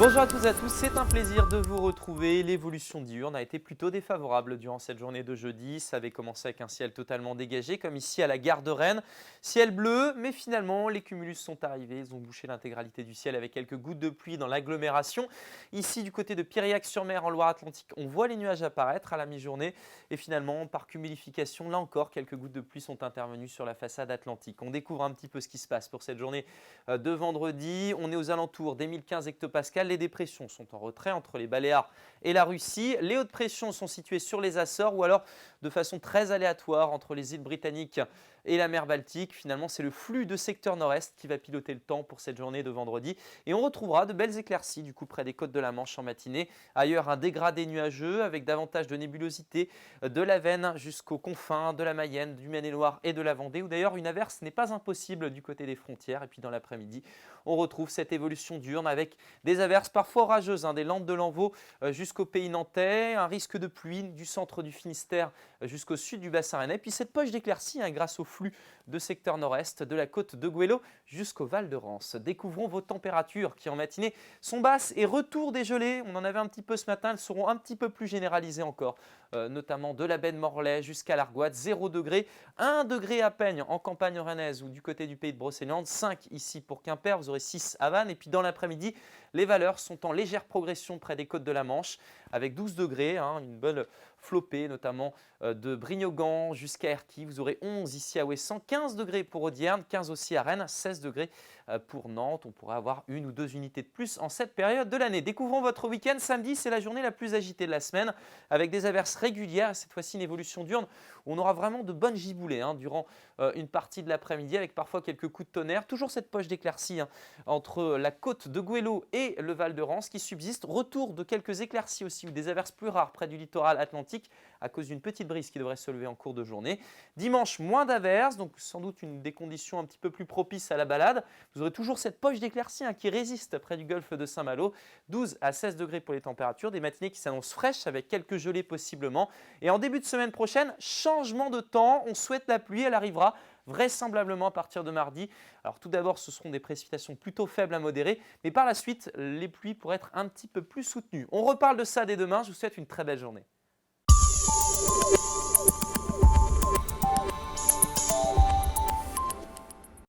Bonjour à toutes et à tous, c'est un plaisir de vous retrouver. L'évolution diurne a été plutôt défavorable durant cette journée de jeudi. Ça avait commencé avec un ciel totalement dégagé, comme ici à la gare de Rennes. Ciel bleu, mais finalement, les cumulus sont arrivés. Ils ont bouché l'intégralité du ciel avec quelques gouttes de pluie dans l'agglomération. Ici, du côté de Piriac-sur-Mer, en Loire-Atlantique, on voit les nuages apparaître à la mi-journée. Et finalement, par cumulification, là encore, quelques gouttes de pluie sont intervenues sur la façade atlantique. On découvre un petit peu ce qui se passe pour cette journée de vendredi. On est aux alentours des 1015 hectopascales. Les dépressions sont en retrait entre les Baléares et la Russie. Les hautes pressions sont situées sur les Açores ou alors de façon très aléatoire entre les îles britanniques et la mer Baltique. Finalement, c'est le flux de secteur nord-est qui va piloter le temps pour cette journée de vendredi. Et on retrouvera de belles éclaircies du coup près des côtes de la Manche en matinée. Ailleurs, un dégradé nuageux avec davantage de nébulosité de l'Avesne jusqu'aux confins de la Mayenne, du Maine-et-Loire et de la Vendée, où d'ailleurs une averse n'est pas impossible du côté des frontières. Et puis dans l'après-midi, on retrouve cette évolution diurne avec des averses parfois orageuses, des Landes de l'Envaux jusqu'au pays nantais, un risque de pluie du centre du Finistère jusqu'au sud du bassin rennais. Puis cette poche d'éclaircies grâce au flux de secteur nord-est de la côte de Goëlo jusqu'au Val de Rance. Découvrons vos températures qui en matinée sont basses et retour des gelées. On en avait un petit peu ce matin, elles seront un petit peu plus généralisées encore, notamment de la baie de Morlaix jusqu'à l'Argoate, 0 degré, 1 degré à Peigne en campagne rennaise ou du côté du pays de Brocéliande, 5 ici pour Quimper, vous aurez 6 à Vannes. Et puis dans l'après-midi, les valeurs sont en légère progression près des côtes de la Manche avec 12 degrés, une bonne flopée notamment de Brignogan jusqu'à Erquy. Vous aurez 11 ici à Ouessant, 15 degrés pour Audierne, 15 aussi à Rennes, 16 degrés pour Nantes. On pourrait avoir 1 ou 2 unités de plus en cette période de l'année. Découvrons votre week-end. Samedi, c'est la journée la plus agitée de la semaine avec des averses régulières et cette fois-ci une évolution diurne où on aura vraiment de bonnes giboulées durant une partie de l'après-midi avec parfois quelques coups de tonnerre. Toujours cette poche d'éclaircies entre la côte de Goëlo et le Val de Rance qui subsiste. Retour de quelques éclaircies aussi ou des averses plus rares près du littoral atlantique à cause d'une petite brise qui devrait se lever en cours de journée. Dimanche, moins d'averses, donc sans doute des conditions un petit peu plus propices à la balade. Vous aurez toujours cette poche d'éclaircies qui résiste près du golfe de Saint-Malo. 12 à 16 degrés pour les températures, des matinées qui s'annoncent fraîches avec quelques gelées possiblement. Et en début de semaine prochaine, changement de temps, on souhaite la pluie, elle arrivera vraisemblablement à partir de mardi. Alors tout d'abord, ce seront des précipitations plutôt faibles à modérées, mais par la suite, les pluies pourraient être un petit peu plus soutenues. On reparle de ça dès demain, je vous souhaite une très belle journée.